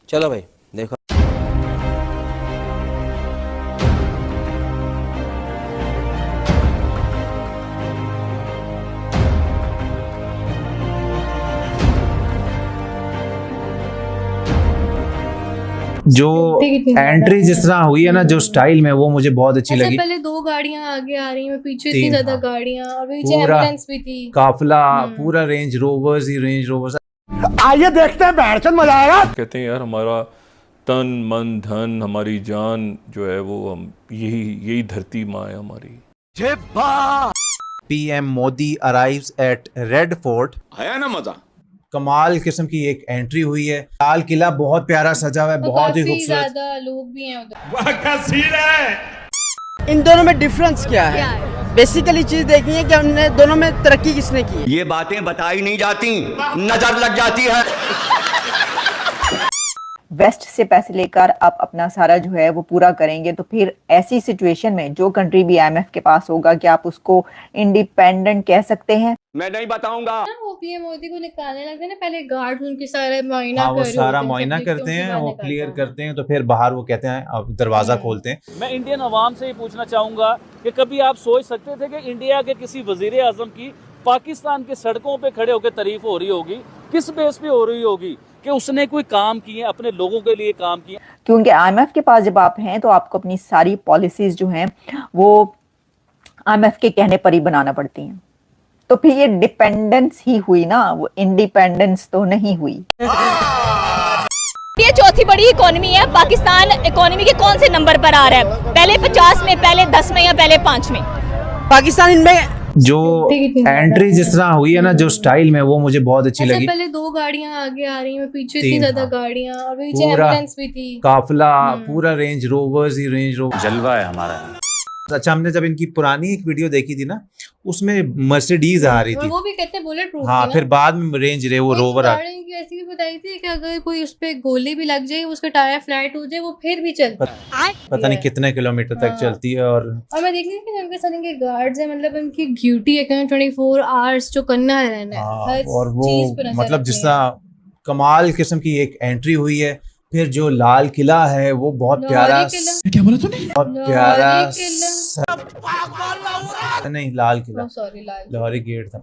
चलो भाई देखो। जो एंट्री जिस तरह हुई है ना, जो स्टाइल में, वो मुझे बहुत अच्छी लगी। पहले 2 गाड़ियां आगे आ रही हैं, पीछे इतनी तीन, ज्यादा हाँ। गाड़ियां, और पीछे पूरा एम्बुलेंस भी थी। काफिला पूरा रेंज रोवर्स ही रेंज रोवर्स। आइए देखते हैं, बैठचंद मजा आएगा। कहते हैं यार, हमारा तन मन धन हमारी जान जो है वो हम यही धरती माँ है हमारी। PM Modi arrives eight red fort. आया ना मजा। कमाल किस्म की एक एंट्री हुई है। लाल किला बहुत प्यारा सजा हुआ है, बहुत ही खूबसूरत। ज्यादा लोग भी हैं उधर। इन दोनों में डिफरेंस क्या है? बेसिकली चीज देखनी है कि हमने दोनों में तरक्की किसने की है। ये बातें बताई नहीं जाती, नजर लग जाती है। वेस्ट से पैसे लेकर आप अपना सारा जो है वो पूरा करेंगे, तो फिर ऐसी सिचुएशन में जो कंट्री भी आईएमएफ के पास होगा, क्या आप उसको इंडिपेंडेंट कह सकते हैं? मैं नहीं बताऊंगा। वो पीएम मोदी को निकालने लगते हैं ना, पहले गार्ड उनकी सारा मुआयना हाँ, वो कर सारा मुआयना करते हैं, वो क्लियर करते हैं, तो फिर बाहर वो कहते हैं अब दरवाजा खोलते हैं। मैं इंडियन अवाम से ही पूछना चाहूंगा कि कभी आप सोच सकते थे कि इंडिया के किसी वजीर आजम की पाकिस्तान के सड़कों पे खड़े होकर तारीफ हो रही होगी? किस बेस पे हो रही होगी कि उसने कोई काम किए, अपने लोगों के लिए काम किए? क्योंकि आईएमएफ के पास जब आप हैं तो आपको अपनी सारी पॉलिसीज जो हैं वो आईएमएफ के कहने पर ही बनाना पड़ती हैं, तो फिर ये डिपेंडेंस ही हुई ना, वो इंडिपेंडेंस तो नहीं हुई। ये चौथी बड़ी इकोनॉमी है। पाकिस्तान इकोनॉमी के कौन से नंबर पर आ रहा है? पहले 50 में, पहले 10 में, या पहले 5 में? पाकिस्तान इनमें जो एंट्री जिस तरह हुई है ना, जो स्टाइल में, वो मुझे बहुत अच्छी लगी। पहले 2 गाड़ियां आगे आ रही हैं, पीछे इतनी तीन, ज्यादा हाँ। गाड़ियां, और पीछे पूरा एम्बुलेंस भी थी। काफिला पूरा रेंज रोवर्स ही रेंज रोवर्स। जलवा है हमारा। अच्छा, हमने जब इनकी पुरानी एक वीडियो देखी थी ना, उसमें मर्सिडीज आ रही थी। वो भी कहते हैं बुलेट प्रूफ। हाँ, फिर बाद में रेंज रे वो रोवर आ। इनकी ऐसी भी बताई थी कि अगर कोई उस पे गोली भी लग जाए, उसका टायर फ्लैट हो जाए, वो फिर भी चलता है। पता नहीं कितने किलोमीटर तक चलती है। और मैं देख रही थी कि उनके साथ इनके गार्ड्स हैं, मतलब उनकी ड्यूटी है कि 24 आवर्स जो करना है रहना है, हर और वो चीज पे नजर मतलब रखनी जिस तरह कमाल किस्म की एक एंट्री हुई है। फिर जो लाल किला है वो बहुत प्यारा, क्या बोला तूने? बहुत प्यारा नहीं, लाल किला, सॉरी, लाहौरी गेट था।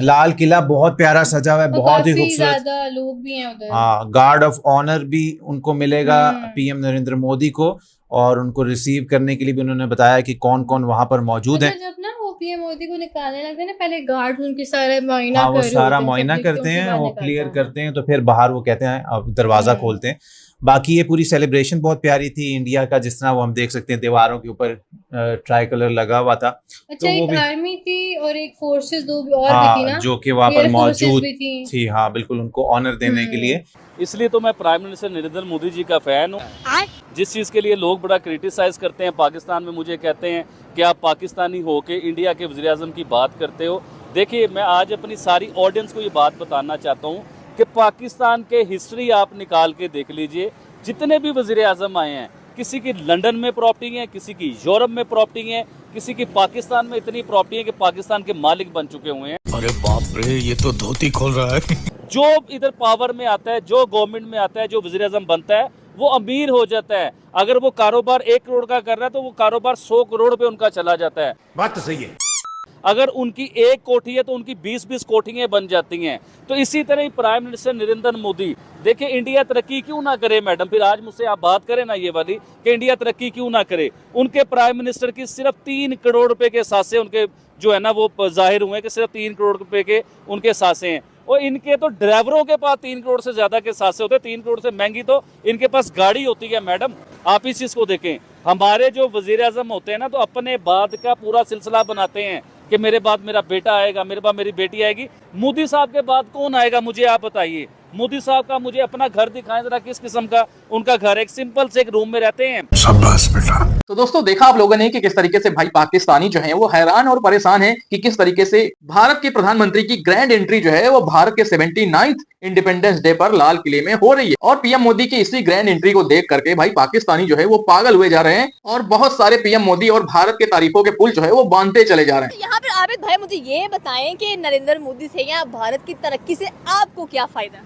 लाल किला बहुत प्यारा सजा हुआ है, बहुत ही खूबसूरत। ज्यादा लोग भी हैं उधर। हाँ, गार्ड ऑफ ऑनर भी उनको मिलेगा पीएम नरेंद्र मोदी को, और उनको रिसीव करने के लिए भी उन्होंने बताया कि कौन कौन वहां पर मौजूद है। जब ना वो पीएम मोदी को निकालने लगते हैं ना, पहले गार्ड उनकी सारा मुआयना हाँ, वो सारा मुआयना करते हैं, वो क्लियर करते हैं, तो फिर बाहर वो कहते हैं अब दरवाजा खोलते हैं। बाकी ये पूरी सेलिब्रेशन बहुत प्यारी थी इंडिया का, जिस तरह वो हम देख सकते हैं दीवारों के ऊपर ट्राई कलर लगा हुआ था। अच्छा, तो वो एक भी आर्मी थी और एक फोर्सेस 2 और हाँ, भी थी ना, जो कि वहाँ पर मौजूद थी। थी। हाँ, बिल्कुल, उनको ऑनर देने के लिए। इसलिए तो मैं प्राइम मिनिस्टर नरेंद्र मोदी जी का फैन हूँ। जिस चीज़ के लिए लोग बड़ा क्रिटिसाइज करते हैं पाकिस्तान में, मुझे कहते हैं कि आप पाकिस्तानी हो के इंडिया के वज़ीर आज़म की बात करते हो। देखिए, मैं आज अपनी सारी ऑडियंस को ये बात बताना चाहता हूँ कि पाकिस्तान के हिस्ट्री आप निकाल के देख लीजिए। जितने भी वज़ीर आज़म आए हैं, किसी की लंदन में प्रॉपर्टी है, किसी की यूरोप में प्रॉपर्टी है, किसी की पाकिस्तान में इतनी प्रॉपर्टी है कि पाकिस्तान के मालिक बन चुके हुए हैं। अरे बाप रे, ये तो धोती खोल रहा है। जो इधर पावर में आता है, जो गवर्नमेंट में आता है, जो वज़ीर आज़म बनता है, वो अमीर हो जाता है। अगर वो कारोबार 1 करोड़ का कर रहा है तो वो कारोबार 100 करोड़ पे उनका चला जाता है। बात तो सही है। अगर उनकी 1 कोठी है तो उनकी 20-20 कोठियां बन जाती हैं। तो इसी तरह ही प्राइम मिनिस्टर नरेंद्र मोदी, देखिए इंडिया तरक्की क्यों ना करे मैडम, फिर आज मुझसे आप बात करें ना ये वाली कि इंडिया तरक्की क्यों ना करे। उनके प्राइम मिनिस्टर की सिर्फ 3 करोड़ रुपए के सासे उनके जो है ना वो जाहिर हुए कि सिर्फ 3 करोड़ रुपए के उनके सासे हैं, और इनके तो ड्राइवरों के पास 3 करोड़ से ज्यादा के सासे होते हैं। 3 करोड़ से महंगी तो इनके पास गाड़ी होती है मैडम। आप इस चीज को देखें, हमारे जो वजीर आजम होते हैं ना, तो अपने बाद का पूरा सिलसिला बनाते हैं कि मेरे बाद मेरा बेटा आएगा, मेरे बाद मेरी बेटी आएगी। मोदी साहब के बाद कौन आएगा, मुझे आप बताइए। मोदी साहब का मुझे अपना घर दिखाएं जरा, किस किस्म का उनका घर, एक सिंपल से एक रूम में रहते हैं। शाबाश बेटा। तो दोस्तों, देखा आप लोगों ने कि किस तरीके से भाई पाकिस्तानी जो है वो हैरान और परेशान है कि किस तरीके से भारत के प्रधानमंत्री की ग्रैंड एंट्री जो है वो भारत के 79th इंडिपेंडेंस डे पर लाल किले में हो रही है। और पीएम मोदी की इसी ग्रैंड एंट्री को देख करके भाई पाकिस्तानी जो है वो पागल हुए जा रहे हैं, और बहुत सारे पीएम मोदी और भारत के तारीफों के पुल जो है वो बांधते चले जा रहे हैं। यहाँ पर आबिद भाई मुझे ये बताएं कि नरेंद्र मोदी से या भारत की तरक्की से आपको क्या फायदा?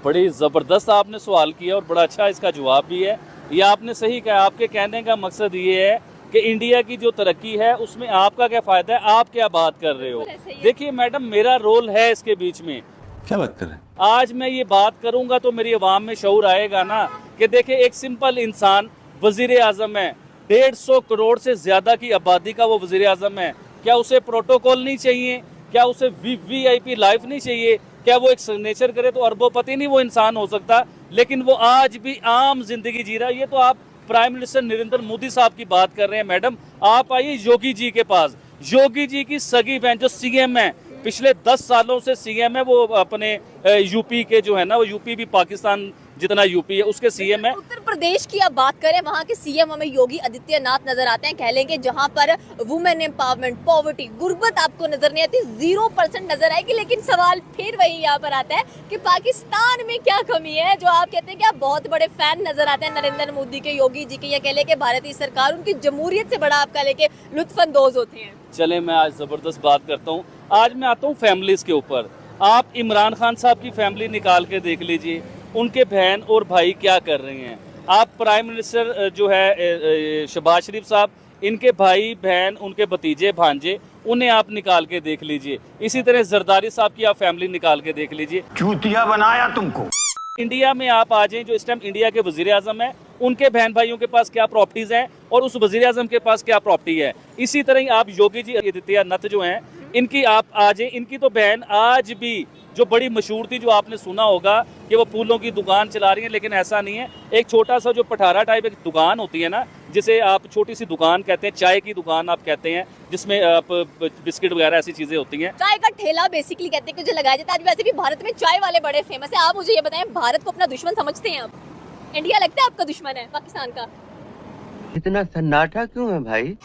बड़ी ज़बरदस्त आपने सवाल किया और बड़ा अच्छा इसका जवाब भी है। ये आपने सही कहा, आपके कहने का मकसद ये है कि इंडिया की जो तरक्की है उसमें आपका क्या फ़ायदा है, आप क्या बात कर रहे हो। देखिए मैडम, मेरा रोल है इसके बीच में। क्या बात कर रहे हैं? आज मैं ये बात करूंगा तो मेरी आवाम में शऊर आएगा ना कि देखिए एक सिंपल इंसान वजीर आजम है, 150 करोड़ से ज़्यादा की आबादी का वो वजीर आजम है। क्या उसे प्रोटोकॉल नहीं चाहिए? क्या उसे VIP लाइफ नहीं चाहिए? क्या वो एक सिग्नेचर करे तो अरबोपति नहीं वो इंसान हो सकता? लेकिन वो आज भी आम जिंदगी जी रहा है। ये तो आप प्राइम मिनिस्टर नरेंद्र मोदी साहब की बात कर रहे हैं। मैडम आप आइए योगी जी के पास। योगी जी की सगी बहन जो CM है, पिछले 10 सालों से CM है, वो अपने यूपी के जो है ना, वो यूपी भी पाकिस्तान जितना यूपी है उसके CM है। उत्तर प्रदेश की आप बात करें, वहाँ के CM हमें योगी आदित्यनाथ नजर आते हैं। कह लेंगे जहाँ पर वुमेन एम्पावरमेंट, पॉवर्टी, गुर्बत आपको नजर नहीं आती, 0% नजर आएगी। लेकिन सवाल फिर वही यहाँ पर आता है कि पाकिस्तान में क्या कमी है जो आप कहते हैं कि आप बहुत बड़े फैन नजर आते हैं नरेंद्र मोदी के, योगी जी के, या कह लें भारतीय सरकार उनकी जमहूरियत से बड़ा आपका लेके लुत्फानंदोज होते हैं। चले मैं आज जबरदस्त बात करता हूँ। आज मैं आता हूँ फैमिलीज के ऊपर। आप इमरान खान साहब की फैमिली निकाल के देख लीजिए, उनके बहन और भाई क्या कर रहे हैं। आप प्राइम मिनिस्टर जो है शहबाज शरीफ साहब, इनके भाई बहन, उनके भतीजे भांजे, उन्हें आप निकाल के देख लीजिए। इसी तरह जरदारी साहब की आप फैमिली निकाल के देख लीजिए। चूतिया बनाया तुमको। इंडिया में आप आ जाएं, जो इस टाइम इंडिया के वजीर आजम है, उनके बहन भाइयों के पास क्या प्रॉपर्टीज हैं और उस वजीर आजम के पास क्या प्रॉपर्टी है। इसी तरह ही आप योगी जी आदित्यनाथ जो हैं, इनकी आप आ जाए, इनकी तो बहन आज भी जो बड़ी मशहूर थी, जो आपने सुना होगा कि वो फूलों की दुकान चला रही है, लेकिन ऐसा नहीं है। एक छोटा सा जो पठारा टाइप एक दुकान होती है ना, जिसे आप छोटी सी दुकान कहते हैं, चाय की दुकान आप कहते हैं, जिसमें आप बिस्किट वगैरह ऐसी चीजें होती हैं। चाय का ठेला बेसिकली कहते हैं कि जो लगाया जाता है। आज वैसे भी भारत में चाय वाले बड़े फेमस है। आप मुझे ये बताएं, भारत को अपना दुश्मन समझते हैं आप? इंडिया लगता है आपका दुश्मन है पाकिस्तान का? इतना सन्नाटा क्यों है भाई?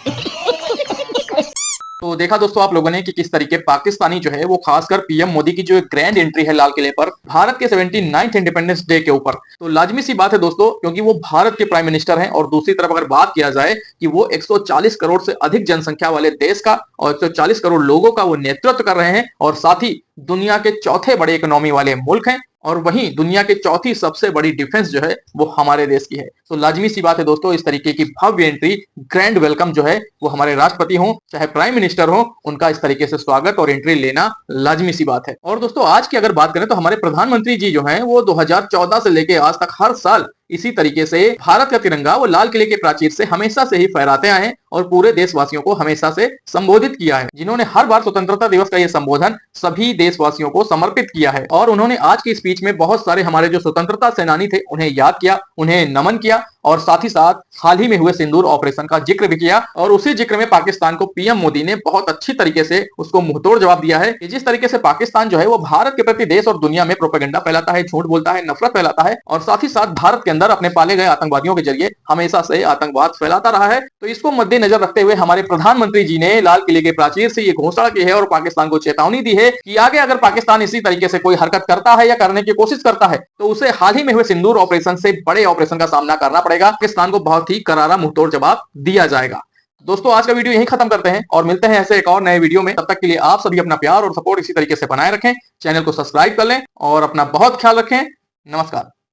तो देखा दोस्तों आप लोगों ने कि किस तरीके पाकिस्तानी जो है वो खासकर पीएम मोदी की जो एक ग्रैंड एंट्री है लाल किले पर भारत के 79th इंडिपेंडेंस डे के ऊपर, तो लाजमी सी बात है दोस्तों, क्योंकि वो भारत के प्राइम मिनिस्टर हैं। और दूसरी तरफ अगर बात किया जाए कि वो 140 करोड़ से अधिक जनसंख्या वाले देश का और 140 करोड़ लोगों का वो नेतृत्व कर रहे हैं, और साथ ही दुनिया के चौथे बड़े इकोनॉमी वाले मुल्क हैं, और वहीं दुनिया के चौथी सबसे बड़ी डिफेंस जो है वो हमारे देश की है। तो लाजमी सी बात है दोस्तों, इस तरीके की भव्य एंट्री, ग्रैंड वेलकम जो है वो हमारे राष्ट्रपति हो चाहे प्राइम मिनिस्टर हो, उनका इस तरीके से स्वागत और एंट्री लेना लाजमी सी बात है। और दोस्तों आज की अगर बात करें तो हमारे प्रधानमंत्री जी जो है वो 2014 से लेके आज तक हर साल इसी तरीके से भारत का तिरंगा वो लाल किले के प्राचीर से हमेशा से ही फहराते आए हैं और पूरे देशवासियों को हमेशा से संबोधित किया है, जिन्होंने हर बार स्वतंत्रता दिवस का ये संबोधन सभी देशवासियों को समर्पित किया है। और उन्होंने आज की स्पीच में बहुत सारे हमारे जो स्वतंत्रता सेनानी थे उन्हें याद किया, उन्हें नमन किया, और साथ ही साथ हाल ही में हुए सिंदूर ऑपरेशन का जिक्र भी किया। और उसी जिक्र में पाकिस्तान को पीएम मोदी ने बहुत अच्छी तरीके से उसको मुंहतोड़ जवाब दिया है कि जिस तरीके से पाकिस्तान जो है वो भारत के प्रति देश और दुनिया में प्रोपेगेंडा फैलाता है, झूठ बोलता है, नफरत फैलाता है, और साथ ही साथ भारत के अंदर अपने पाले गए आतंकवादियों के जरिए हमेशा से आतंकवाद फैलाता रहा है। तो इसको मद्देनजर रखते हुए हमारे प्रधानमंत्री जी ने लाल किले के प्राचीर से ये घोषणा की है और पाकिस्तान को चेतावनी दी है कि आगे अगर पाकिस्तान इसी तरीके से कोई हरकत करता है या करने की कोशिश करता है तो उसे हाल ही में हुए सिंदूर ऑपरेशन से बड़े ऑपरेशन का सामना करना पड़ेगा। पाकिस्तान को बहुत ही करारा मुंहतोड़ जवाब दिया जाएगा। दोस्तों आज का वीडियो यहीं खत्म करते हैं और मिलते हैं ऐसे एक और नए वीडियो में। तब तक के लिए आप सभी अपना प्यार और सपोर्ट इसी तरीके से बनाए रखें, चैनल को सब्सक्राइब कर लें और अपना बहुत ख्याल रखें। नमस्कार।